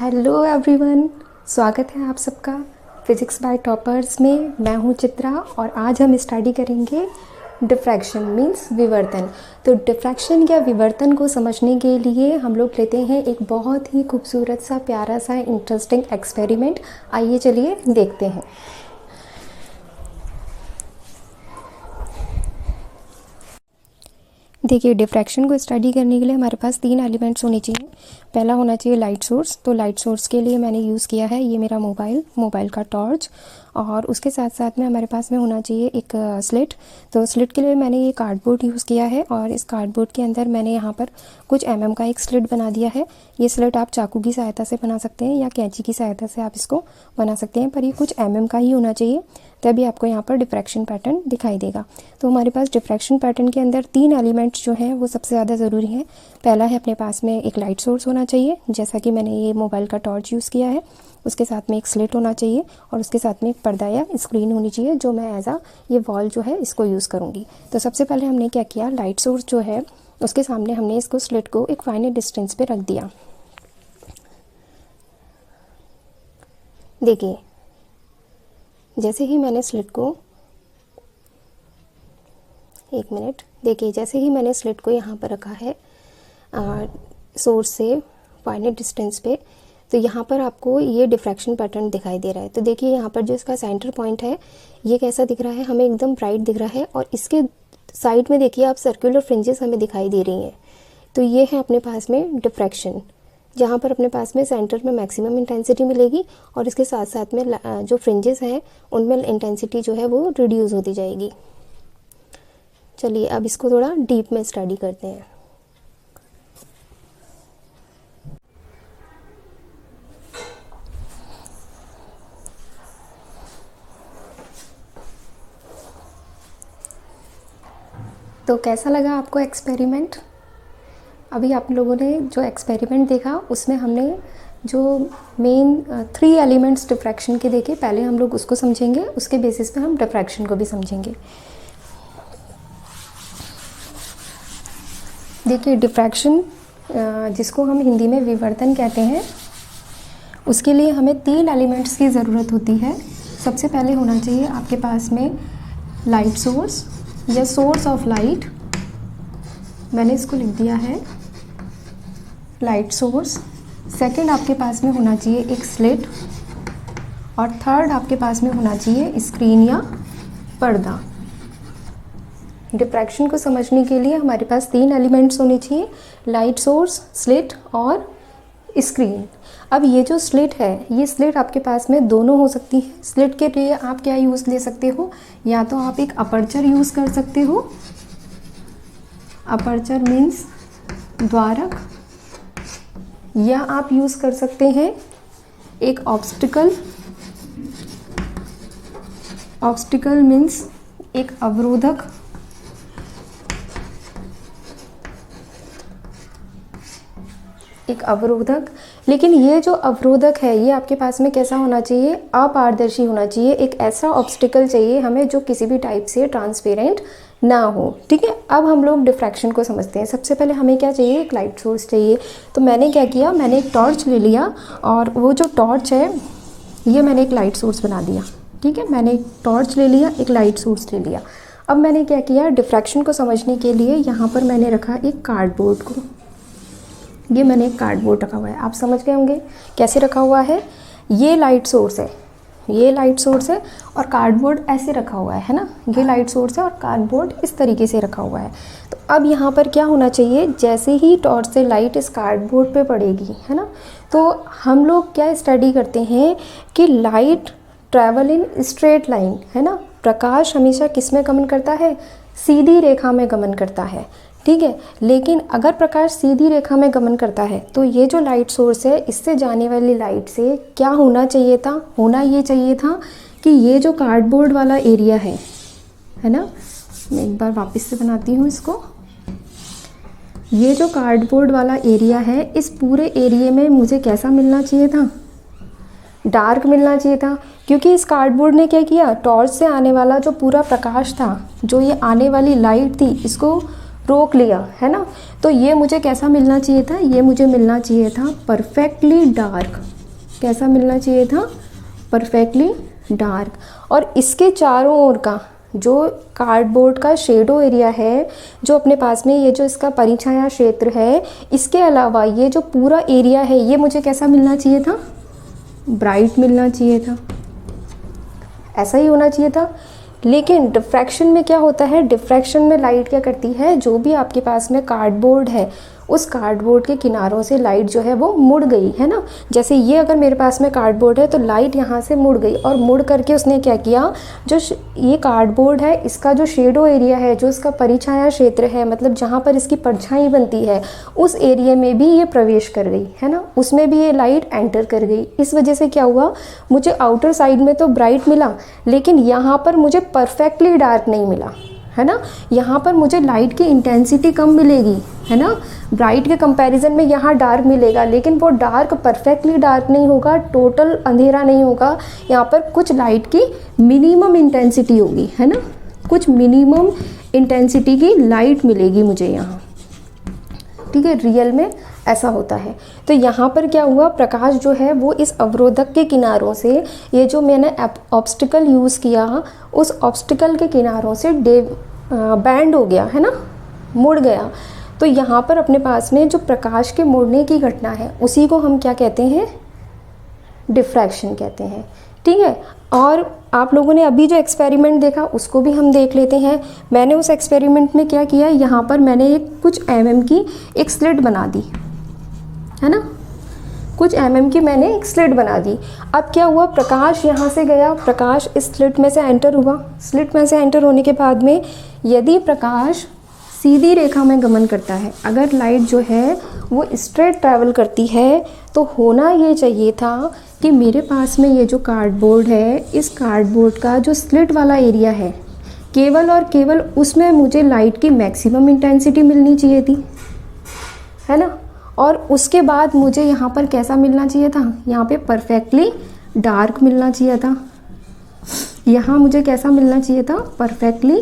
Hello everyone, स्वागत है आप सबका फिज़िक्स बाय टॉपर्स में। मैं हूं चित्रा और आज हम स्टडी करेंगे डिफ्रैक्शन मींस विवर्तन। तो डिफ्रैक्शन या विवर्तन को समझने के लिए हम लोग लेते हैं एक बहुत ही खूबसूरत सा प्यारा सा इंटरेस्टिंग एक्सपेरिमेंट। आइए चलिए देखते हैं। देखिए, डिफ्रैक्शन को स्टडी करने के लिए हमारे पास 3 एलिमेंट्स होने चाहिए। पहला होना चाहिए लाइट सोर्स। तो लाइट सोर्स के लिए मैंने यूज़ किया है ये मेरा मोबाइल का टॉर्च, और उसके साथ साथ में हमारे पास में होना चाहिए एक स्लिट। तो स्लिट के लिए मैंने ये कार्डबोर्ड यूज़ किया है, और इस कार्डबोर्ड के अंदर मैंने यहाँ पर कुछ का एक स्लिट बना दिया है। ये स्लिट आप चाकू की सहायता से बना सकते हैं या कैंची की सहायता से आप इसको बना सकते हैं, पर ये कुछ का ही होना चाहिए, तभी आपको यहाँ पर डिफ्रैक्शन पैटर्न दिखाई देगा। तो हमारे पास डिफ्रैक्शन पैटर्न के अंदर 3 एलिमेंट्स जो हैं वो सबसे ज़्यादा ज़रूरी हैं। पहला है अपने पास में एक लाइट सोर्स होना चाहिए, जैसा कि मैंने ये मोबाइल का टॉर्च यूज़ किया है। उसके साथ में एक स्लिट होना चाहिए, और उसके साथ में एक पर्दा या स्क्रीन होनी चाहिए, जो मैं एज ये वॉल जो है इसको यूज़ करूँगी। तो सबसे पहले हमने क्या किया, लाइट सोर्स जो है उसके सामने हमने इसको स्लिट को एक फाइनल डिस्टेंस पे रख दिया। देखिए, जैसे ही मैंने स्लिट को जैसे ही मैंने स्लिट को यहाँ पर रखा है सोर्स से फाइनल डिस्टेंस पे, तो यहाँ पर आपको ये डिफ्रैक्शन पैटर्न दिखाई दे रहा है। तो देखिए, यहाँ पर जो इसका सेंटर पॉइंट है ये कैसा दिख रहा है, हमें एकदम ब्राइट दिख रहा है, और इसके साइड में देखिए आप सर्कुलर फ्रिंजेस हमें दिखाई दे रही हैं। तो ये है अपने पास में डिफ्रैक्शन, जहाँ पर अपने पास में सेंटर में मैक्सिमम इंटेंसिटी मिलेगी, और इसके साथ साथ में जो फ्रिंजेस हैं उनमें इंटेंसिटी जो है वो रिड्यूस होती जाएगी। चलिए अब इसको थोड़ा डीप में स्टडी करते हैं। तो कैसा लगा आपको एक्सपेरिमेंट? अभी आप लोगों ने जो एक्सपेरिमेंट देखा उसमें हमने जो मेन 3 एलिमेंट्स डिफ्रैक्शन के देखे। पहले हम लोग उसको समझेंगे, उसके बेसिस पे हम डिफ्रैक्शन को भी समझेंगे। देखिए, डिफ्रैक्शन जिसको हम हिंदी में विवर्तन कहते हैं, उसके लिए हमें 3 एलिमेंट्स की ज़रूरत होती है। सबसे पहले होना चाहिए आपके पास में लाइट सोर्स या सोर्स ऑफ लाइट। मैंने इसको लिख दिया है लाइट सोर्स। सेकंड आपके पास में होना चाहिए एक स्लिट, और थर्ड आपके पास में होना चाहिए स्क्रीन या पर्दा। डिफ्रैक्शन को समझने के लिए हमारे पास 3 एलिमेंट्स होने चाहिए, लाइट सोर्स, स्लिट और स्क्रीन। अब ये जो स्लिट है, ये स्लिट आपके पास में दोनों हो सकती है। स्लिट के लिए आप क्या यूज़ ले सकते हो, या तो आप एक अपर्चर यूज़ कर सकते हो, अपर्चर मीन्स द्वारक, या आप यूज़ कर सकते हैं एक ऑब्स्टिकल। ऑब्स्टिकल मीन्स एक अवरोधक। लेकिन ये जो अवरोधक है ये आपके पास में कैसा होना चाहिए, अपारदर्शी होना चाहिए। एक ऐसा ऑब्स्टिकल चाहिए हमें जो किसी भी टाइप से ट्रांसपेरेंट ना हो। ठीक है, अब हम लोग डिफ्रैक्शन को समझते हैं। सबसे पहले हमें क्या चाहिए, एक लाइट सोर्स चाहिए। तो मैंने क्या किया, मैंने एक टॉर्च ले लिया, और वो जो टॉर्च है ये मैंने एक लाइट सोर्स बना दिया। ठीक है, मैंने एक टॉर्च ले लिया, एक लाइट सोर्स ले लिया। अब मैंने क्या किया, डिफ्रैक्शन को समझने के लिए यहाँ पर मैंने रखा एक कार्डबोर्ड को। ये मैंने एक कार्डबोर्ड रखा हुआ है, आप समझ गए होंगे कैसे रखा हुआ है। ये लाइट सोर्स है, और कार्डबोर्ड ऐसे रखा हुआ है ना। ये लाइट सोर्स है और कार्डबोर्ड इस तरीके से रखा हुआ है। तो अब यहाँ पर क्या होना चाहिए, जैसे ही टॉर्च से लाइट इस कार्डबोर्ड पे पड़ेगी, है ना, तो हम लोग क्या स्टडी करते हैं कि light travel in straight line, है ना। प्रकाश हमेशा किस में गमन करता है, सीधी रेखा में गमन करता है। ठीक है, लेकिन अगर प्रकाश सीधी रेखा में गमन करता है तो ये जो लाइट सोर्स है, इससे जाने वाली लाइट से क्या होना चाहिए था, होना ये चाहिए था कि ये जो कार्डबोर्ड वाला एरिया है ना, मैं एक बार वापस से बनाती हूँ इसको। ये जो कार्डबोर्ड वाला एरिया है, इस पूरे एरिया में मुझे कैसा मिलना चाहिए था, डार्क मिलना चाहिए था। क्योंकि इस कार्डबोर्ड ने क्या किया, टॉर्च से आने वाला जो पूरा प्रकाश था, जो ये आने वाली लाइट थी, इसको रोक लिया, है ना। तो ये मुझे कैसा मिलना चाहिए था, ये मुझे मिलना चाहिए था परफेक्टली डार्क। कैसा मिलना चाहिए था, परफेक्टली डार्क। और इसके चारों ओर का जो कार्डबोर्ड का शेडो एरिया है, जो अपने पास में ये जो इसका परिछाया क्षेत्र है, इसके अलावा ये जो पूरा एरिया है ये मुझे कैसा मिलना चाहिए था, ब्राइट मिलना चाहिए था, ऐसा ही होना चाहिए था। लेकिन डिफ्रैक्शन में क्या होता है, डिफ्रैक्शन में लाइट क्या करती है, जो भी आपके पास में कार्डबोर्ड है उस कार्डबोर्ड के किनारों से लाइट जो है वो मुड़ गई, है ना। जैसे ये अगर मेरे पास में कार्डबोर्ड है तो लाइट यहाँ से मुड़ गई, और मुड़ करके उसने क्या किया, जो ये कार्डबोर्ड है इसका जो शेडो एरिया है, जो इसका परिछाया क्षेत्र है, मतलब जहाँ पर इसकी परछाई बनती है, उस एरिया में भी ये प्रवेश कर गई, है ना, उसमें भी ये लाइट एंटर कर गई। इस वजह से क्या हुआ, मुझे आउटर साइड में तो ब्राइट मिला, लेकिन यहाँ पर मुझे परफेक्टली डार्क नहीं मिला, है ना। यहाँ पर मुझे लाइट की इंटेंसिटी कम मिलेगी, है ना, ब्राइट के कंपैरिजन में यहाँ डार्क मिलेगा, लेकिन वो डार्क परफेक्टली डार्क नहीं होगा, टोटल अंधेरा नहीं होगा। यहाँ पर कुछ लाइट की मिनिमम इंटेंसिटी होगी, है ना, कुछ मिनिमम इंटेंसिटी की लाइट मिलेगी मुझे यहाँ, ठीक है। रियल में ऐसा होता है। तो यहाँ पर क्या हुआ, प्रकाश जो है वो इस अवरोधक के किनारों से, ये जो मैंने ऑब्स्टिकल यूज़ किया, उस ऑब्स्टिकल के किनारों से बैंड हो गया, है ना, मुड़ गया। तो यहाँ पर अपने पास में जो प्रकाश के मुड़ने की घटना है उसी को हम क्या कहते हैं, डिफ्रैक्शन कहते हैं, ठीक है। और आप लोगों ने अभी जो एक्सपेरिमेंट देखा उसको भी हम देख लेते हैं। मैंने उस एक्सपेरिमेंट में क्या किया, यहाँ पर मैंने एक कुछ mm की एक स्लिट बना दी, है ना, कुछ mm की मैंने एक स्लिट बना दी। अब क्या हुआ, प्रकाश यहाँ से गया, प्रकाश इस स्लिट में से एंटर हुआ। स्लिट में से एंटर होने के बाद में यदि प्रकाश सीधी रेखा में गमन करता है, अगर लाइट जो है वो स्ट्रेट ट्रैवल करती है, तो होना ये चाहिए था कि मेरे पास में ये जो कार्डबोर्ड है, इस कार्डबोर्ड का जो स्लिट वाला एरिया है, केवल और केवल उसमें मुझे लाइट की मैक्सिमम इंटेंसिटी मिलनी चाहिए थी, है ना। और उसके बाद मुझे यहाँ पर कैसा मिलना चाहिए था, यहाँ पे परफेक्टली डार्क मिलना चाहिए था। यहाँ मुझे कैसा मिलना चाहिए था, परफेक्टली